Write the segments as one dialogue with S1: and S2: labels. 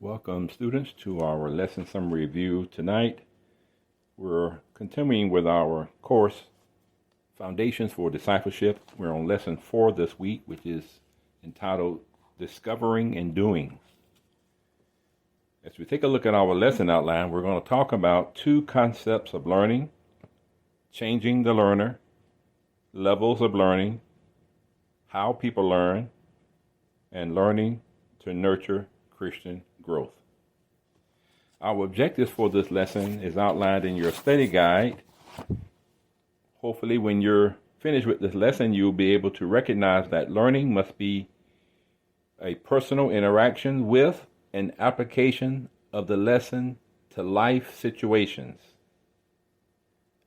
S1: Welcome, students, to our lesson summary review tonight. We're continuing with our course, Foundations for Discipleship. We're on lesson 4 this week, which is entitled Discovering and Doing. As we take a look at our lesson outline, we're going to talk about two concepts of learning: changing the learner, levels of learning, how people learn, and learning to nurture Christian growth. Our objectives for this lesson is outlined in your study guide. Hopefully, when you're finished with this lesson, you'll be able to recognize that learning must be a personal interaction with and application of the lesson to life situations.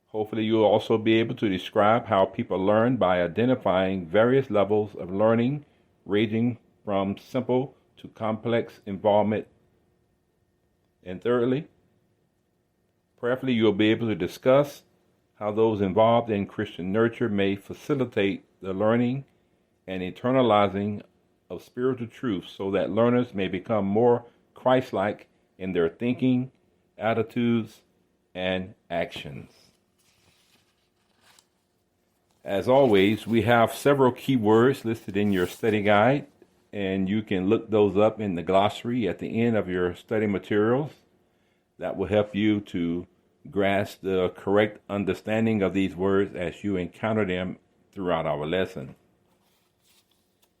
S1: Hopefully, you'll also be able to describe how people learn by identifying various levels of learning, ranging from simple to complex involvement. And thirdly, prayerfully, you'll be able to discuss how those involved in Christian nurture may facilitate the learning and internalizing of spiritual truths so that learners may become more Christ-like in their thinking, attitudes, and actions. As always, we have several key words listed in your study guide, and you can look those up in the glossary at the end of your study materials. That will help you to grasp the correct understanding of these words as you encounter them throughout our lesson.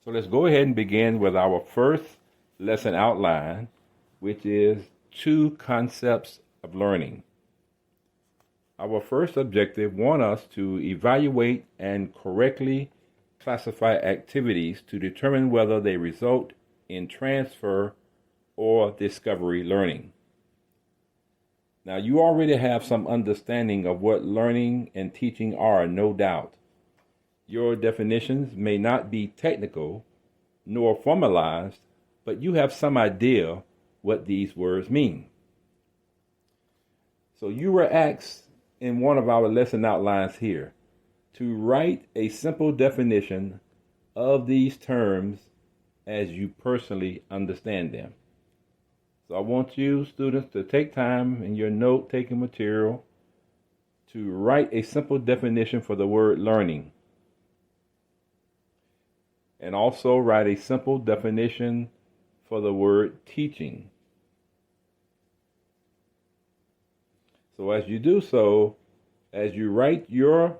S1: So let's go ahead and begin with our first lesson outline, which is two concepts of learning. Our first objective wants us to evaluate and correctly classify activities to determine whether they result in transfer or discovery learning. Now, you already have some understanding of what learning and teaching are, no doubt. Your definitions may not be technical nor formalized, but you have some idea what these words mean. So you were asked in one of our lesson outlines here to write a simple definition of these terms as you personally understand them. So I want you, students, to take time in your note-taking material to write a simple definition for the word learning. And also write a simple definition for the word teaching. So as you do so, as you write your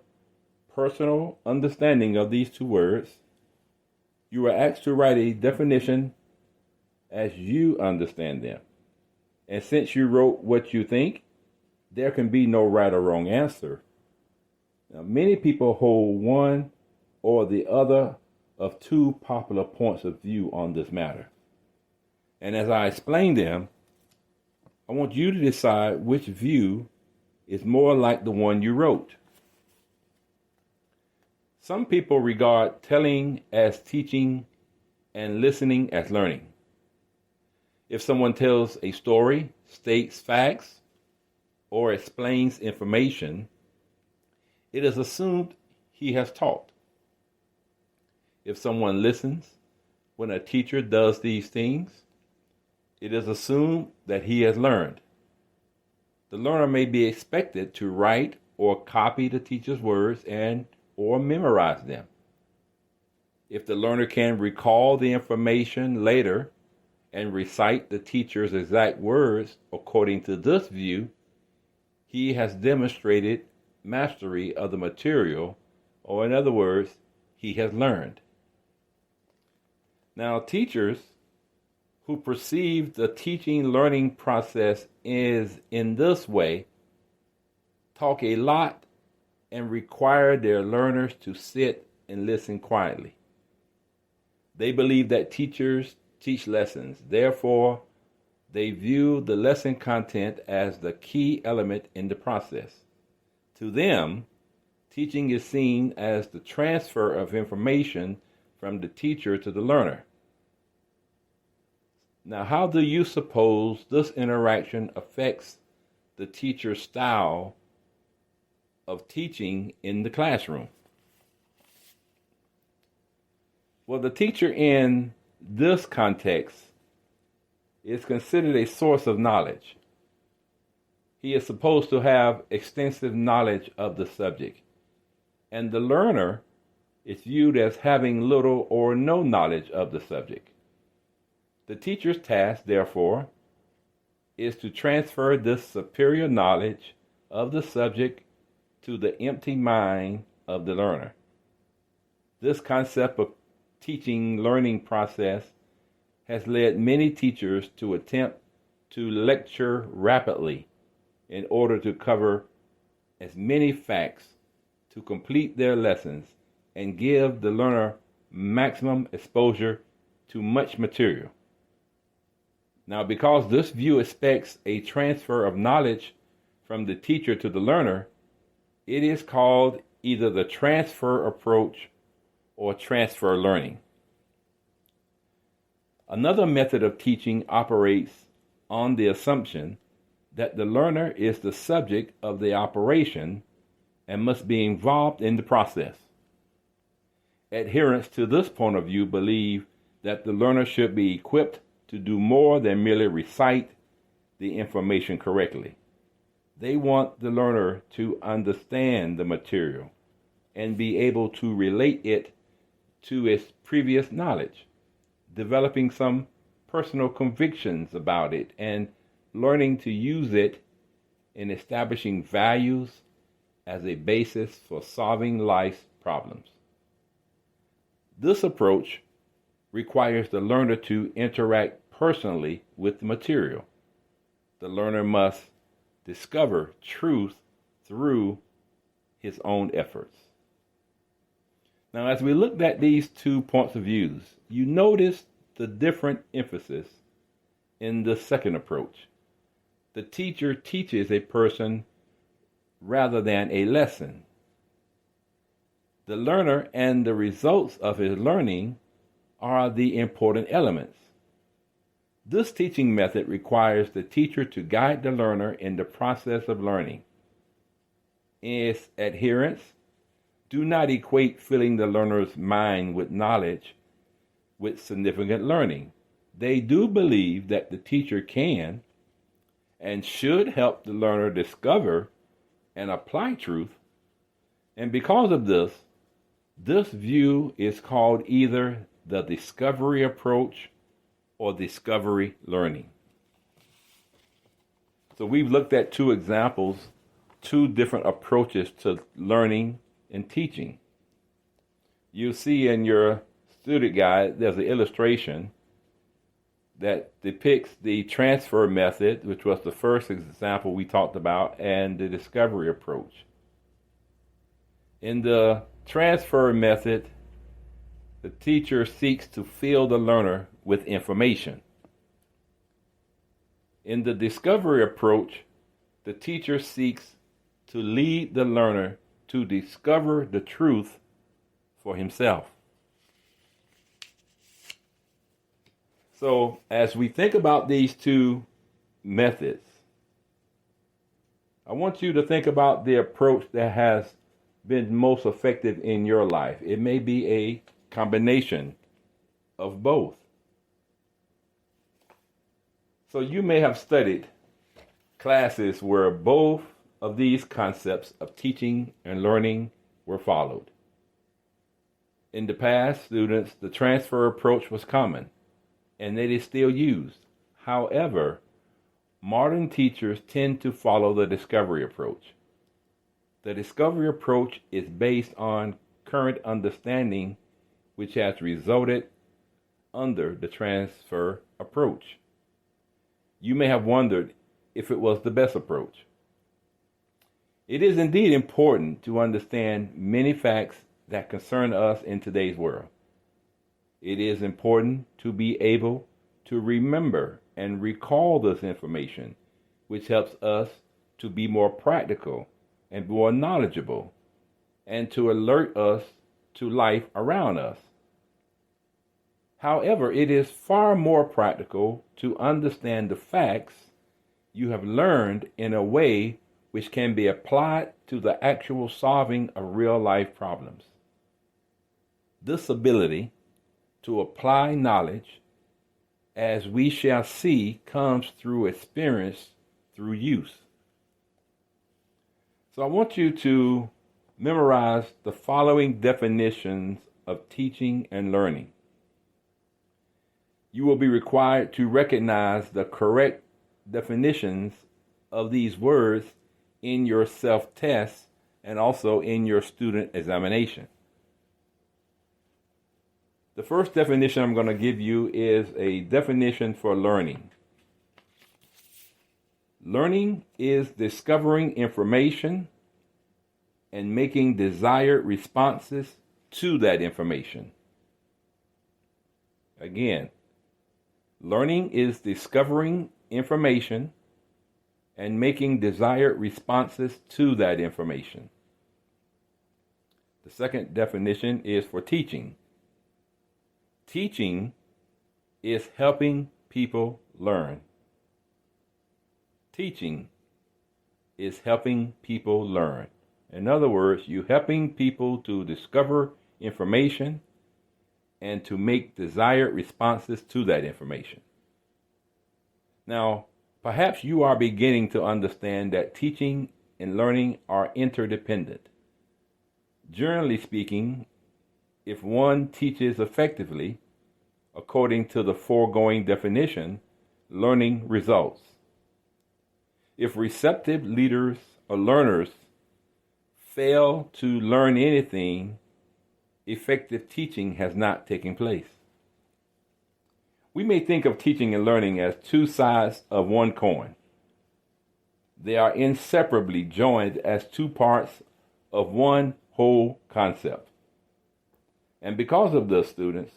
S1: personal understanding of these two words, you are asked to write a definition as you understand them. And since you wrote what you think, there can be no right or wrong answer. Now, many people hold one or the other of two popular points of view on this matter. And as I explain them, I want you to decide which view is more like the one you wrote. Some people regard telling as teaching and listening as learning. If someone tells a story, states facts, or explains information, it is assumed he has taught. If someone listens when a teacher does these things, it is assumed that he has learned. The learner may be expected to write or copy the teacher's words or memorize them. If the learner can recall the information later and recite the teacher's exact words according to this view, he has demonstrated mastery of the material, or in other words, he has learned. Now, teachers who perceive the teaching-learning process is in this way talk a lot and require their learners to sit and listen quietly. They believe that teachers teach lessons. Therefore, they view the lesson content as the key element in the process. To them, teaching is seen as the transfer of information from the teacher to the learner. Now, how do you suppose this interaction affects the teacher's style of teaching in the classroom? Well, the teacher in this context is considered a source of knowledge. He is supposed to have extensive knowledge of the subject, and the learner is viewed as having little or no knowledge of the subject. The teacher's task, therefore, is to transfer this superior knowledge of the subject to the empty mind of the learner. This concept of teaching learning process has led many teachers to attempt to lecture rapidly in order to cover as many facts to complete their lessons and give the learner maximum exposure to much material. Now, because this view expects a transfer of knowledge from the teacher to the learner, it is called either the transfer approach or transfer learning. Another method of teaching operates on the assumption that the learner is the subject of the operation and must be involved in the process. Adherents to this point of view believe that the learner should be equipped to do more than merely recite the information correctly. They want the learner to understand the material and be able to relate it to its previous knowledge, developing some personal convictions about it and learning to use it in establishing values as a basis for solving life's problems. This approach requires the learner to interact personally with the material. The learner must discover truth through his own efforts. Now, as we looked at these 2 points of views, you notice the different emphasis in the second approach. The teacher teaches a person rather than a lesson. The learner and the results of his learning are the important elements. This teaching method requires the teacher to guide the learner in the process of learning. Its adherents do not equate filling the learner's mind with knowledge with significant learning. They do believe that the teacher can and should help the learner discover and apply truth, and because of this view is called either the discovery approach or discovery learning. So we've looked at 2 examples, 2 different approaches to learning and teaching. You see in your student guide, there's an illustration that depicts the transfer method, which was the first example we talked about, and the discovery approach. In the transfer method, the teacher seeks to fill the learner with information. In the discovery approach, the teacher seeks to lead the learner to discover the truth for himself. So, as we think about these 2 methods, I want you to think about the approach that has been most effective in your life. It may be a combination of both. So you may have studied classes where both of these concepts of teaching and learning were followed. In the past, students, the transfer approach was common, and it is still used. However, modern teachers tend to follow the discovery approach. The discovery approach is based on current understanding, which has resulted under the transfer approach. You may have wondered if it was the best approach. It is indeed important to understand many facts that concern us in today's world. It is important to be able to remember and recall this information, which helps us to be more practical and more knowledgeable, and to alert us to life around us. However, it is far more practical to understand the facts you have learned in a way which can be applied to the actual solving of real-life problems. This ability to apply knowledge as we shall see, comes through experience, through use. So I want you to memorize the following definitions of teaching and learning. You will be required to recognize the correct definitions of these words in your self-test and also in your student examination. The first definition I'm going to give you is a definition for learning. Learning is discovering information and making desired responses to that information. Again, learning is discovering information and making desired responses to that information. The second definition is for teaching. Teaching is helping people learn. Teaching is helping people learn. In other words, you're helping people to discover information and to make desired responses to that information. Now, perhaps you are beginning to understand that teaching and learning are interdependent. Generally speaking, if one teaches effectively, according to the foregoing definition, learning results. If receptive leaders or learners fail to learn anything, effective teaching has not taken place. We may think of teaching and learning as two sides of one coin. They are inseparably joined as two parts of one whole concept. And because of this, students,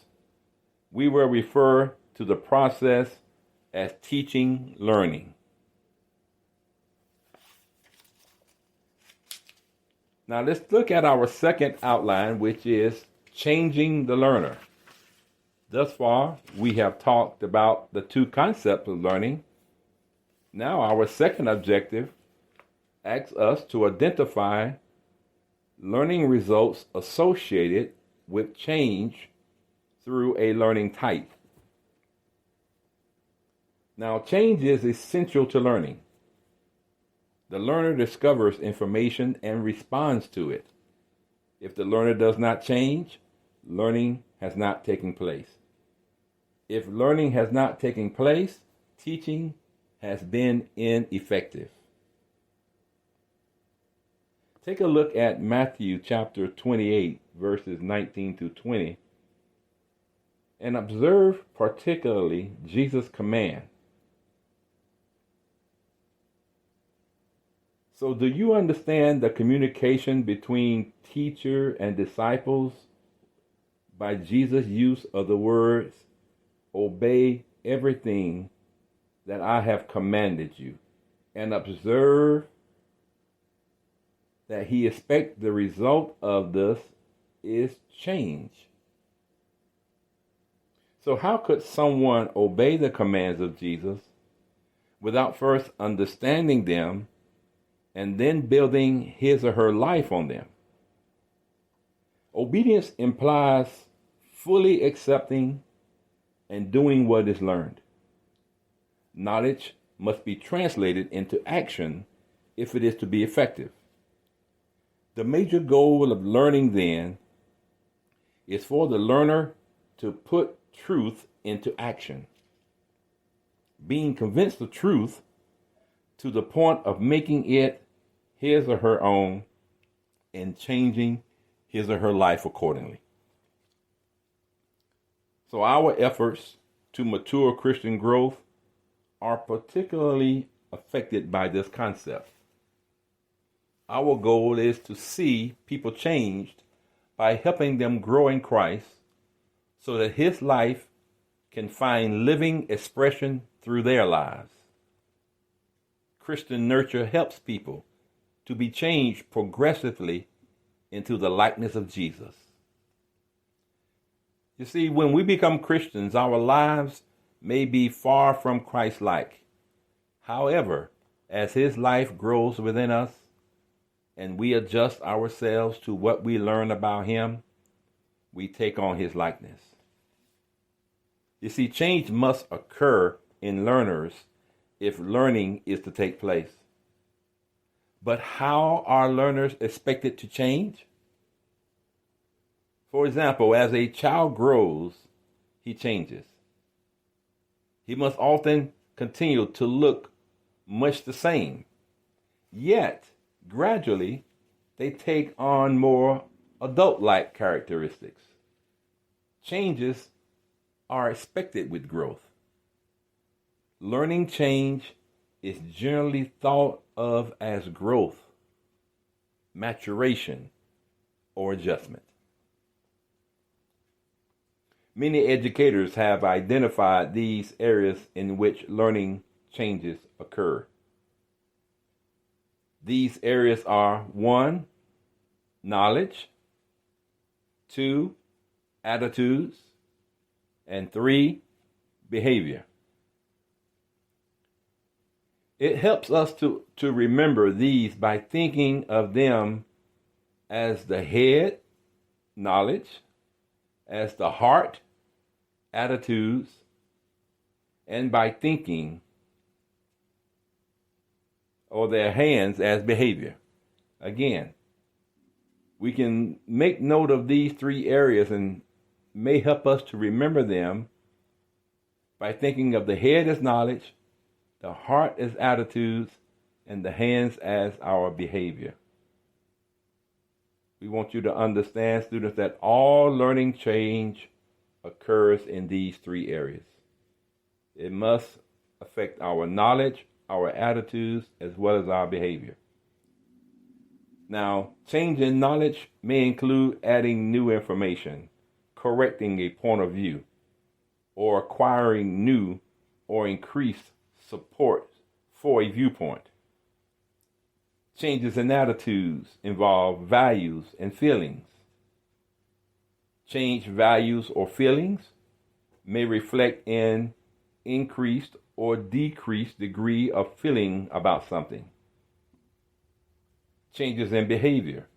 S1: we will refer to the process as teaching learning. Now let's look at our second outline, which is changing the learner. Thus far, we have talked about the two concepts of learning. Now our second objective asks us to identify learning results associated with change through a learning type. Now, change is essential to learning. The learner discovers information and responds to it. If the learner does not change, learning has not taken place. If learning has not taken place, teaching has been ineffective. Take a look at Matthew chapter 28, verses 19 to 20, and observe particularly Jesus' command. So do you understand the communication between teacher and disciples by Jesus' use of the words, "Obey everything that I have commanded you," and observe that he expects the result of this is change? So how could someone obey the commands of Jesus without first understanding them and then building his or her life on them? Obedience implies fully accepting and doing what is learned. Knowledge must be translated into action if it is to be effective. The major goal of learning, then, is for the learner to put truth into action, being convinced of truth to the point of making it his or her own and changing his or her life accordingly. So our efforts to mature Christian growth are particularly affected by this concept. Our goal is to see people changed by helping them grow in Christ so that his life can find living expression through their lives. Christian nurture helps people to be changed progressively into the likeness of Jesus. You see, when we become Christians, our lives may be far from Christ-like. However, as his life grows within us and we adjust ourselves to what we learn about him, we take on his likeness. You see, change must occur in learners if learning is to take place. But how are learners expected to change? For example, as a child grows, he changes. He must often continue to look much the same. Yet, gradually, they take on more adult-like characteristics. Changes are expected with growth. Learning change is generally thought of as growth, maturation, or adjustment. Many educators have identified these areas in which learning changes occur. These areas are 1, knowledge, 2, attitudes, and 3, behavior. It helps us to remember these by thinking of them as the head, knowledge, as the heart, attitudes, and by thinking, or their hands, as behavior. Again, we can make note of these 3 areas and may help us to remember them by thinking of the head as knowledge, the heart as attitudes, and the hands as our behavior. We want you to understand, students, that all learning change occurs in these 3 areas. It must affect our knowledge, our attitudes, as well as our behavior. Now, change in knowledge may include adding new information, correcting a point of view, or acquiring new or increased support for a viewpoint. Changes in attitudes involve values and feelings. Changed values or feelings may reflect an increased or decreased degree of feeling about something. Changes in behavior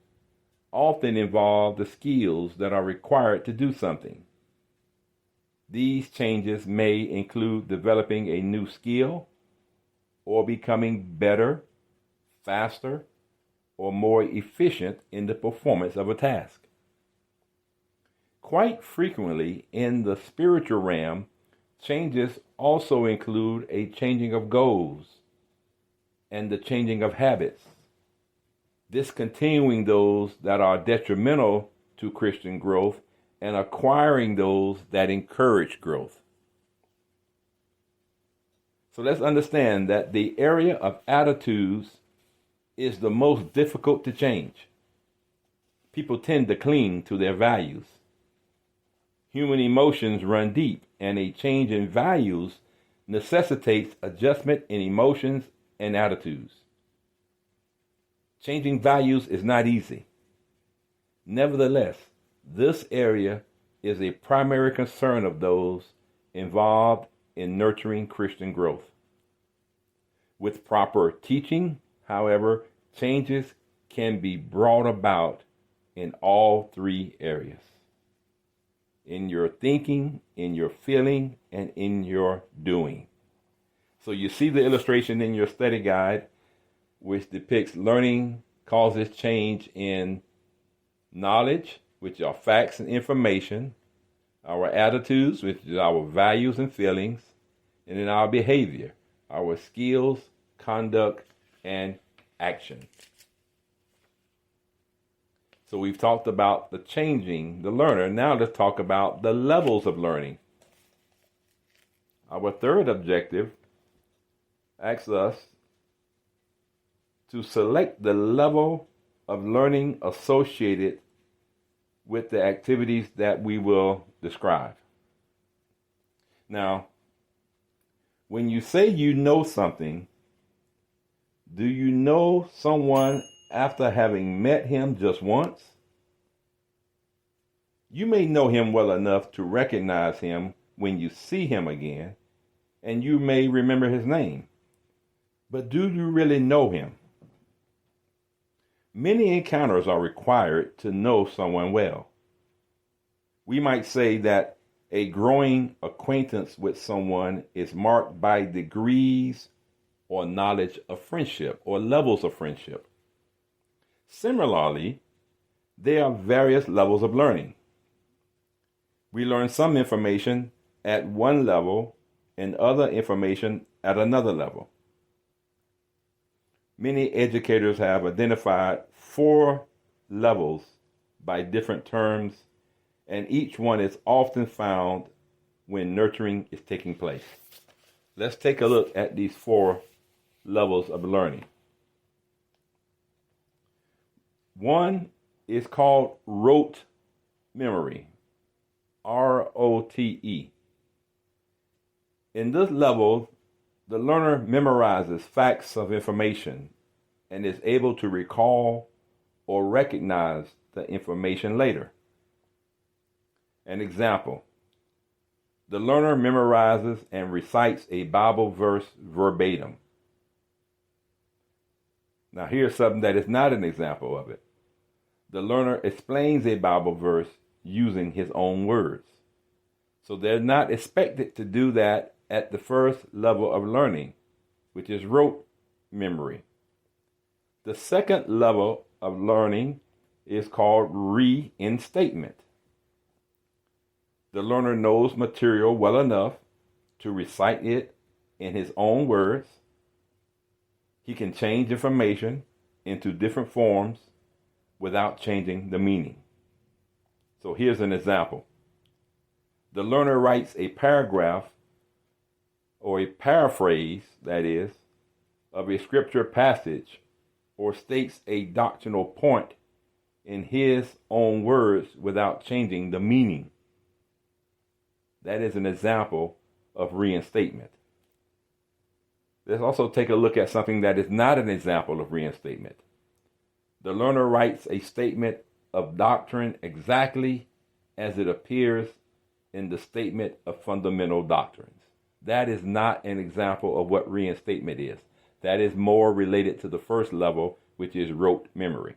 S1: often involve the skills that are required to do something. These changes may include developing a new skill or becoming better, faster, or more efficient in the performance of a task. Quite frequently in the spiritual realm, changes also include a changing of goals and the changing of habits, discontinuing those that are detrimental to Christian growth and acquiring those that encourage growth. So let's understand that the area of attitudes is the most difficult to change. People tend to cling to their values. Human emotions run deep, and a change in values necessitates adjustment in emotions and attitudes. Changing values is not easy. Nevertheless, this area is a primary concern of those involved in nurturing Christian growth. With proper teaching, however, changes can be brought about in all 3 areas: in your thinking, in your feeling, and in your doing. So you see the illustration in your study guide, which depicts learning causes change in knowledge, which are facts and information, our attitudes, which is our values and feelings, and in our behavior, our skills, conduct, and action. So we've talked about the changing, the learner. Now let's talk about the levels of learning. Our third objective asks us to select the level of learning associated with the activities that we will describe. Now, when you say you know something, do you know someone after having met him just once? You may know him well enough to recognize him when you see him again, and you may remember his name. But do you really know him? Many encounters are required to know someone well. We might say that A growing acquaintance with someone is marked by degrees or knowledge of friendship or levels of friendship. Similarly, there are various levels of learning. We learn some information at one level and other information at another level. Many educators have identified 4 levels by different terms, and each one is often found when nurturing is taking place. Let's take a look at these 4 levels of learning. One is called rote memory, ROTE. In this level, the learner memorizes facts of information and is able to recall or recognize the information later. An example: the learner memorizes and recites a Bible verse verbatim. Now here's something that is not an example of it. The learner explains a Bible verse using his own words. So they're not expected to do that at the first level of learning, which is rote memory. The second level of learning is called reinstatement. The learner knows material well enough to recite it in his own words. He can change information into different forms without changing the meaning. So here's an example. The learner writes a paragraph or a paraphrase, that is, of a scripture passage or states a doctrinal point in his own words without changing the meaning. That is an example of reinstatement. Let's also take a look at something that is not an example of reinstatement. The learner writes a statement of doctrine exactly as it appears in the statement of fundamental doctrines. That is not an example of what reinstatement is. That is more related to the first level, which is rote memory.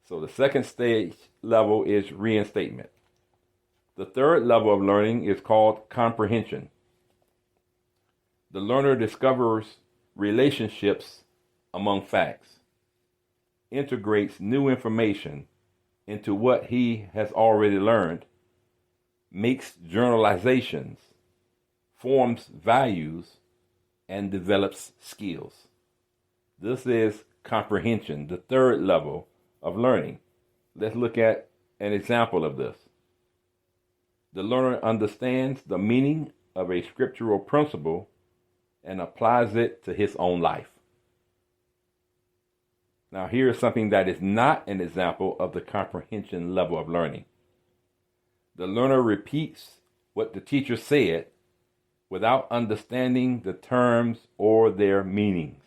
S1: So the second stage level is reinstatement. The third level of learning is called comprehension. The learner discovers relationships among facts, integrates new information into what he has already learned, makes generalizations, forms values, and develops skills. This is comprehension, the third level of learning. Let's look at an example of this. The learner understands the meaning of a scriptural principle and applies it to his own life. Now, here is something that is not an example of the comprehension level of learning. The learner repeats what the teacher said without understanding the terms or their meanings.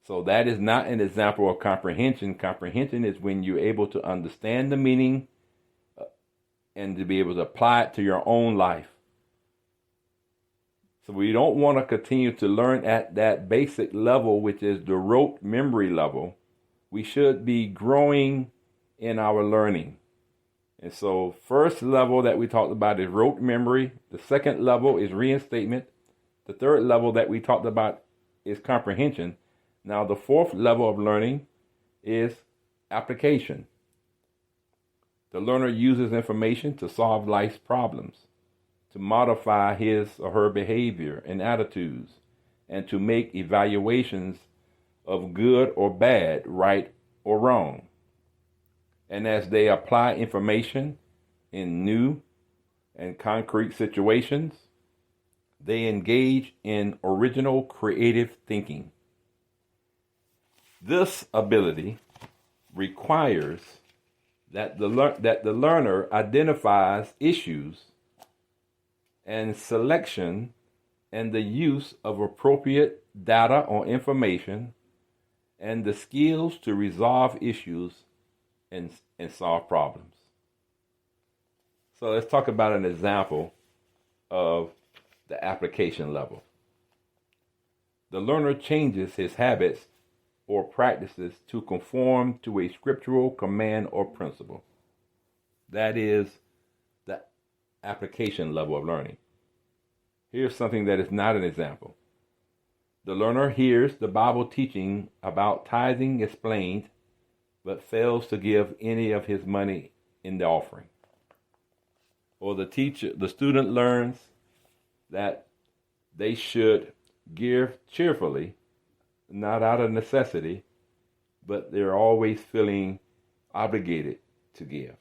S1: So that is not an example of comprehension. Comprehension is when you're able to understand the meaning and to be able to apply it to your own life. So we don't want to continue to learn at that basic level, which is the rote memory level. We should be growing in our learning. And so first level that we talked about is rote memory. The second level is reinstatement. The third level that we talked about is comprehension. Now the fourth level of learning is application. The learner uses information to solve life's problems, to modify his or her behavior and attitudes, and to make evaluations of good or bad, right or wrong. And as they apply information in new and concrete situations, they engage in original creative thinking. This ability requires that the learner identifies issues and selection and the use of appropriate data or information and the skills to resolve issues and solve problems. So let's talk about an example of the application level. The learner changes his habits or practices to conform to a scriptural command or principle. That is the application level of learning. Here's something that is not an example. The learner hears the Bible teaching about tithing explained, but fails to give any of his money in the offering. Or the student learns that they should give cheerfully, not out of necessity, but they're always feeling obligated to give.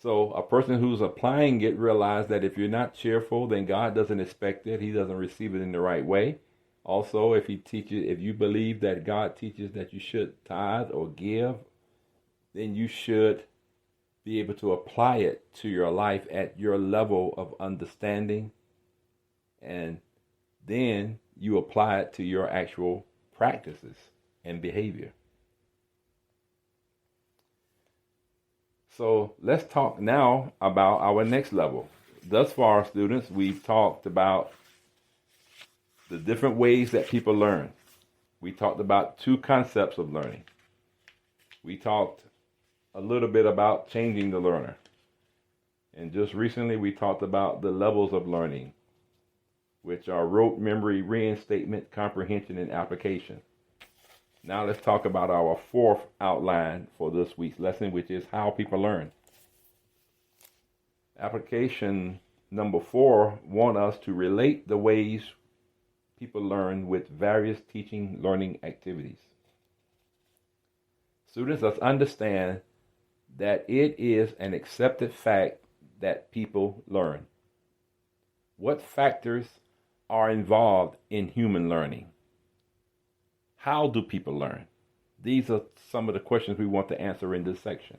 S1: So a person who's applying it realizes that if you're not cheerful, then God doesn't expect it. He doesn't receive it in the right way. Also, if you believe that God teaches that you should tithe or give, then you should be able to apply it to your life at your level of understanding, and then you apply it to your actual practices and behavior. So let's talk now about our next level. Thus far, students, we've talked about the different ways that people learn. We talked about two concepts of learning. We talked a little bit about changing the learner. And just recently, we talked about the levels of learning, which are rote memory, reinstatement, comprehension, and application. Now let's talk about our fourth outline for this week's lesson, which is how people learn. Application number 4 wants us to relate the ways people learn with various teaching learning activities. Students must understand that it is an accepted fact that people learn. What factors are involved in human learning? How do people learn? These are some of the questions we want to answer in this section.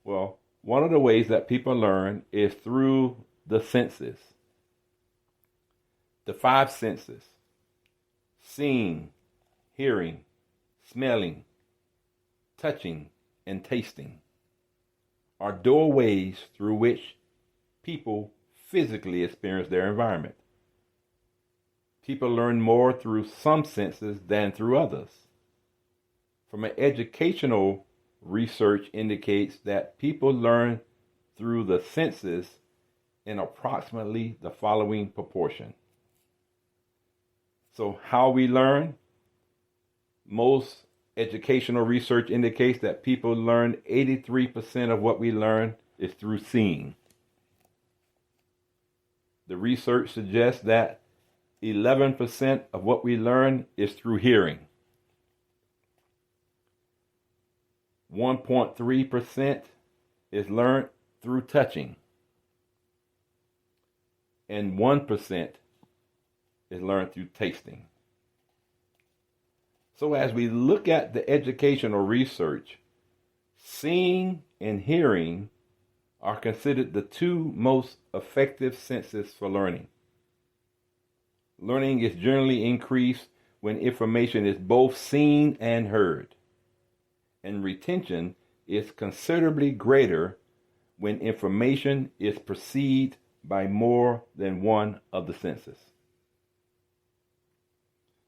S1: Well, one of the ways that people learn is through the senses. The 5 senses: seeing, hearing, smelling, touching, and tasting are doorways through which people physically experience their environment. People learn more through some senses than through others. From an educational research indicates that people learn through the senses in approximately the following proportion. So how we learn? Most educational research indicates that people learn 83% of what we learn is through seeing. The research suggests that 11% of what we learn is through hearing. 1.3% is learned through touching. And 1% is learned through tasting. So as we look at the educational research, seeing and hearing are considered the 2 most effective senses for learning. Learning is generally increased when information is both seen and heard. And retention is considerably greater when information is perceived by more than one of the senses.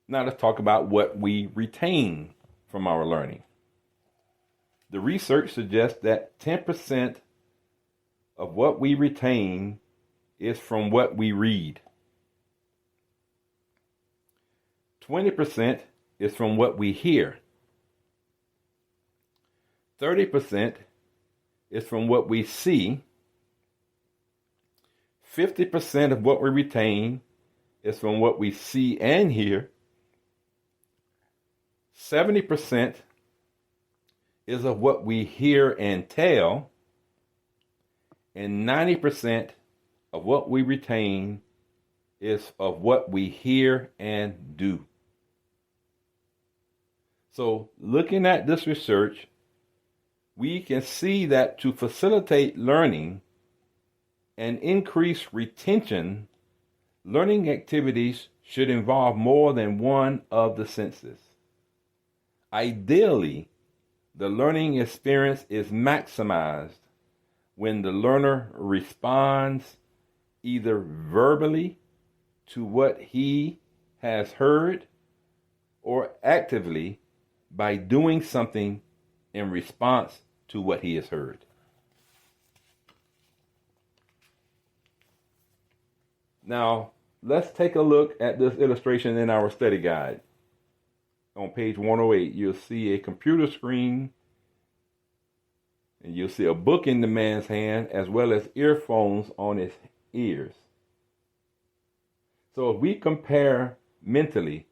S1: Now let's talk about what we retain from our learning. The research suggests that 10% of what we retain is from what we read. 20% is from what we hear. 30% is from what we see. 50% of what we retain is from what we see and hear. 70% is of what we hear and tell. And 90% of what we retain is of what we hear and do. So looking at this research, we can see that to facilitate learning and increase retention, learning activities should involve more than one of the senses. Ideally, the learning experience is maximized when the learner responds either verbally to what he has heard or actively by doing something in response to what he has heard. Now, let's take a look at this illustration in our study guide. On page 108, you'll see a computer screen, and you'll see a book in the man's hand, as well as earphones on his ears. So if we compare mentally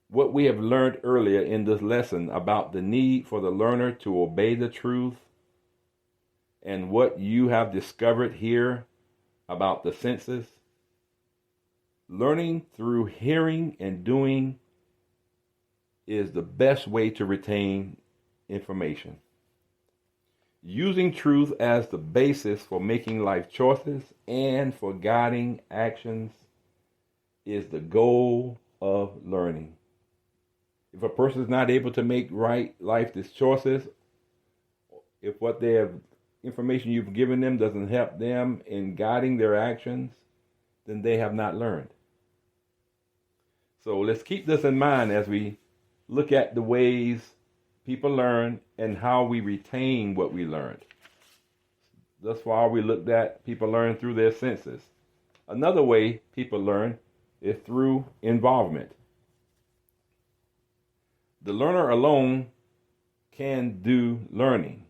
S1: what we have learned earlier in this lesson about the need for the learner to obey the truth, and what you have discovered here about the senses, learning through hearing and doing is the best way to retain information. Using truth as the basis for making life choices and for guiding actions is the goal of learning. If a person is not able to make right life choices, if what they have information you've given them doesn't help them in guiding their actions, then they have not learned. So let's keep this in mind as we look at the ways people learn and how we retain what we learned. Thus far, we looked at people learn through their senses. Another way people learn is through involvement. The learner alone can do learning.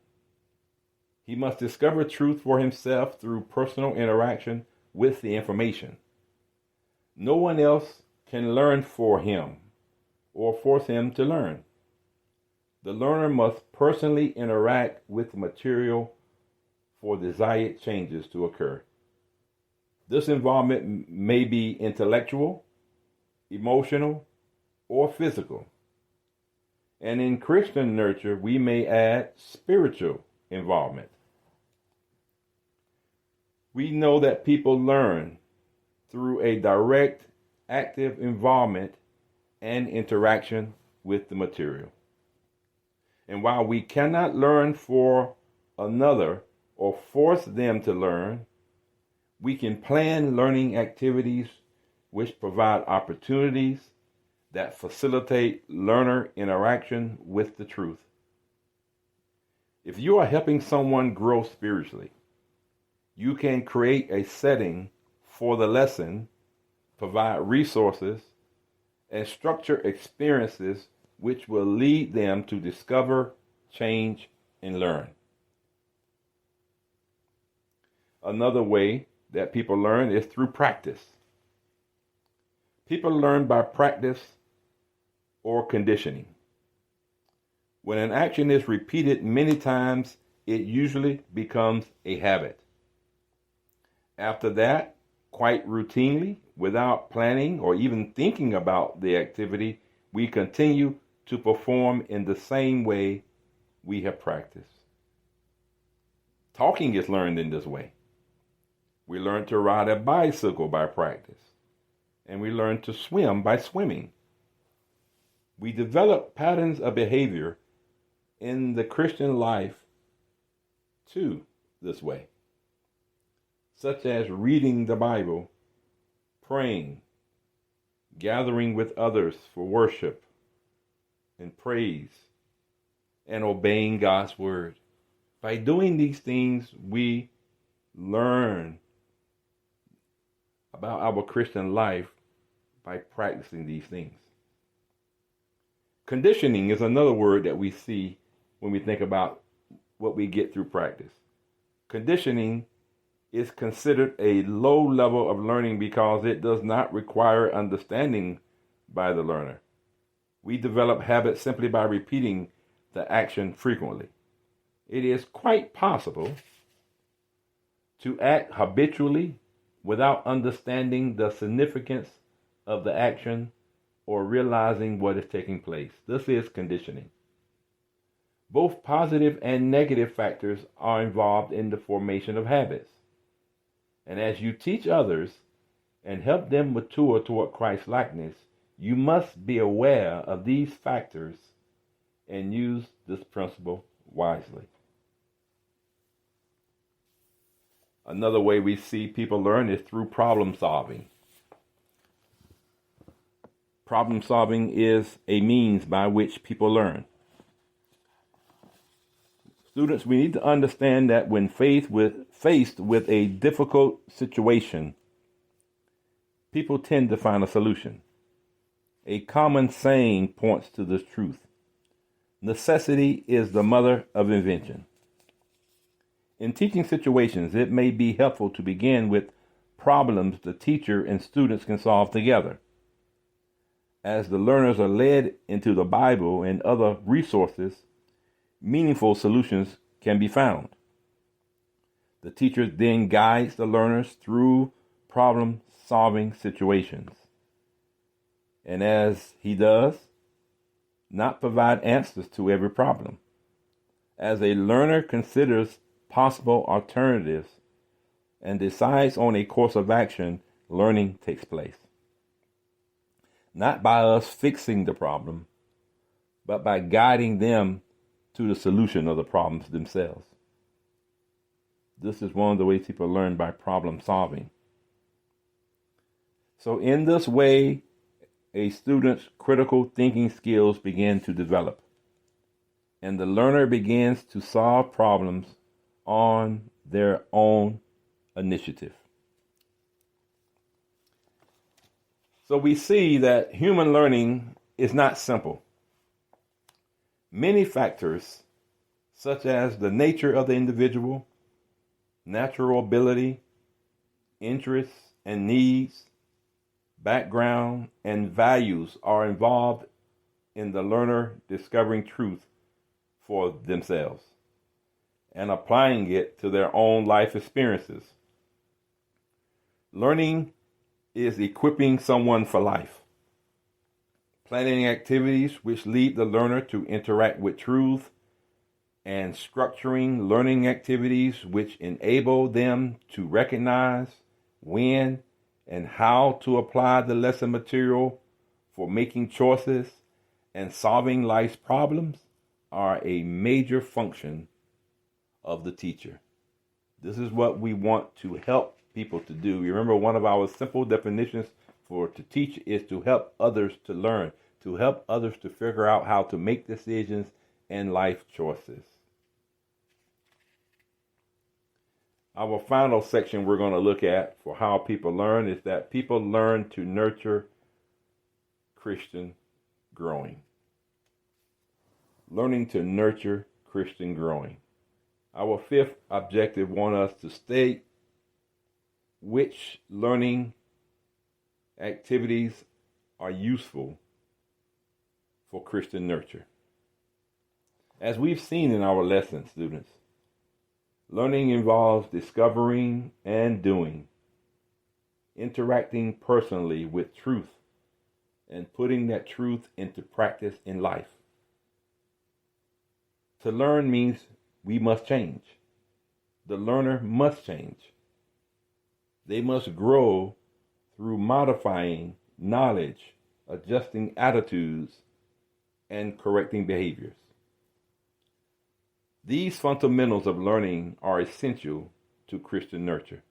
S1: He must discover truth for himself through personal interaction with the information. No one else can learn for him or force him to learn. The learner must personally interact with the material for desired changes to occur. This involvement may be intellectual, emotional, or physical. And in Christian nurture, we may add spiritual involvement. We know that people learn through a direct, active involvement and interaction with the material. And while we cannot learn for another or force them to learn, we can plan learning activities which provide opportunities that facilitate learner interaction with the truth. If you are helping someone grow spiritually, you can create a setting for the lesson, provide resources, and structure experiences which will lead them to discover, change, and learn. Another way that people learn is through practice. People learn by practice or conditioning. When an action is repeated many times, it usually becomes a habit. After that, quite routinely, without planning or even thinking about the activity, we continue to perform in the same way we have practiced. Talking is learned in this way. We learn to ride a bicycle by practice, and we learn to swim by swimming. We develop patterns of behavior in the Christian life too this way, such as reading the Bible, praying, gathering with others for worship and praise, and obeying God's word. By doing these things, we learn about our Christian life by practicing these things. Conditioning is another word that we see when we think about what we get through practice. Conditioning is considered a low level of learning because it does not require understanding by the learner. We develop habits simply by repeating the action frequently. It is quite possible to act habitually without understanding the significance of the action or realizing what is taking place. This is conditioning. Both positive and negative factors are involved in the formation of habits. And as you teach others and help them mature toward Christ's likeness, you must be aware of these factors and use this principle wisely. Another way we see people learn is through problem solving. Problem solving is a means by which people learn. Students, we need to understand that when faced with a difficult situation, people tend to find a solution. A common saying points to this truth. Necessity is the mother of invention. In teaching situations, it may be helpful to begin with problems the teacher and students can solve together. As the learners are led into the Bible and other resources, meaningful solutions can be found. The teacher then guides the learners through problem-solving situations. And as he does, not provide answers to every problem. As a learner considers possible alternatives and decides on a course of action, learning takes place. Not by us fixing the problem, but by guiding them to the solution of the problems themselves. This is one of the ways people learn, by problem solving. So in this way, a student's critical thinking skills begin to develop, and the learner begins to solve problems on their own initiative. So we see that human learning is not simple. Many factors, such as the nature of the individual, natural ability, interests and needs, background, and values, are involved in the learner discovering truth for themselves and applying it to their own life experiences. Learning is equipping someone for life, planning activities which lead the learner to interact with truth, and structuring learning activities which enable them to recognize when and how to apply the lesson material for making choices and solving life's problems are a major function of the teacher. This is what we want to help people to do. You remember, one of our simple definitions for to teach is to help others to learn, to help others to figure out how to make decisions and life choices. Our final section we're going to look at for how people learn is that people learn to nurture Christian growing. Learning to nurture Christian growing. Our fifth objective wants us to state which learning activities are useful for Christian nurture. As we've seen in our lesson, students, learning involves discovering and doing, interacting personally with truth, and putting that truth into practice in life. To learn means we must change. The learner must change. They must grow through modifying knowledge, adjusting attitudes, and correcting behaviors. These fundamentals of learning are essential to Christian nurture.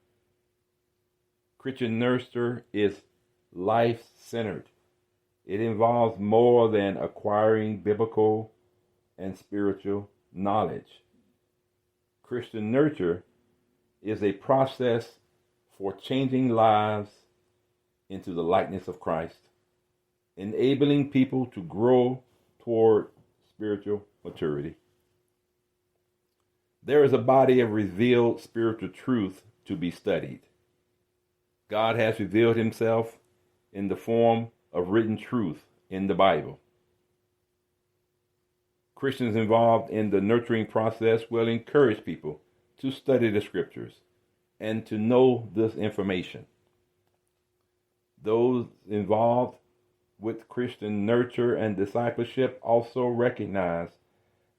S1: Christian nurture is life-centered. It involves more than acquiring biblical and spiritual knowledge. Christian nurture is a process for changing lives into the likeness of Christ, enabling people to grow toward spiritual maturity. There is a body of revealed spiritual truth to be studied. God has revealed himself in the form of written truth in the Bible. Christians involved in the nurturing process will encourage people to study the scriptures and to know this information. Those involved with Christian nurture and discipleship also recognize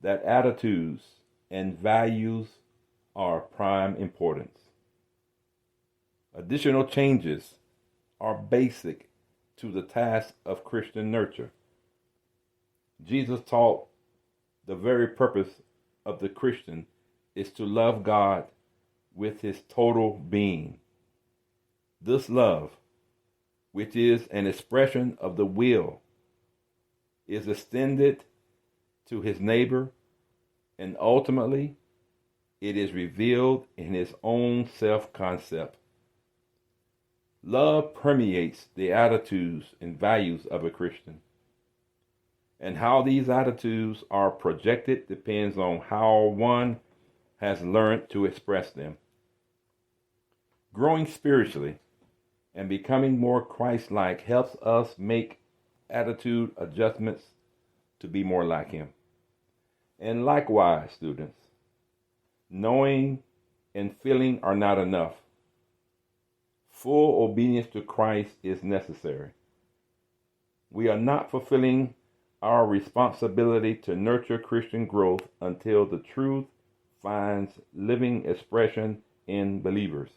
S1: that attitudes and values are of prime importance. Additional changes are basic to the task of Christian nurture. Jesus taught the very purpose of the Christian is to love God with his total being. This love, which is an expression of the will, is extended to his neighbor And ultimately, it is revealed in his own self-concept. Love permeates the attitudes and values of a Christian. And how these attitudes are projected depends on how one has learned to express them. Growing spiritually and becoming more Christ-like helps us make attitude adjustments to be more like him. And likewise, students, knowing and feeling are not enough. Full obedience to Christ is necessary. We are not fulfilling our responsibility to nurture Christian growth until the truth finds living expression in believers.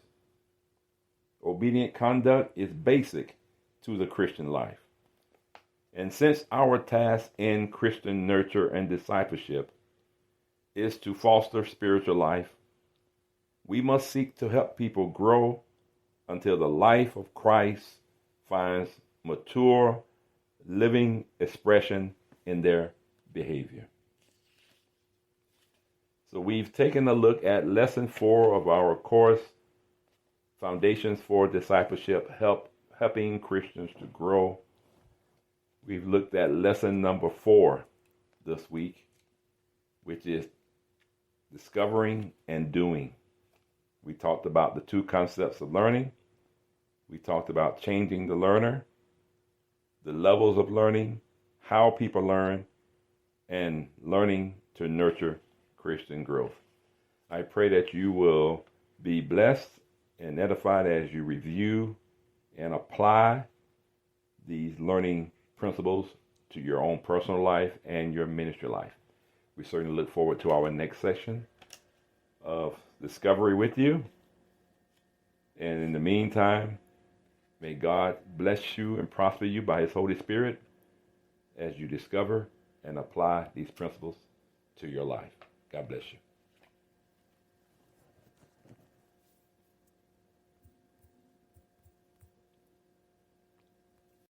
S1: Obedient conduct is basic to the Christian life. And since our task in Christian nurture and discipleship is to foster spiritual life, we must seek to help people grow until the life of Christ finds mature, living expression in their behavior. So we've taken a look at lesson 4 of our course, Foundations for Discipleship, helping Christians to grow. We've looked at lesson number 4 this week, which is discovering and doing. We talked about the 2 concepts of learning. We talked about changing the learner, the levels of learning, how people learn, and learning to nurture Christian growth. I pray that you will be blessed and edified as you review and apply these learning principles to your own personal life and your ministry life. We certainly look forward to our next session of discovery with you. And in the meantime, may God bless you and prosper you by his Holy Spirit as you discover and apply these principles to your life. God bless you.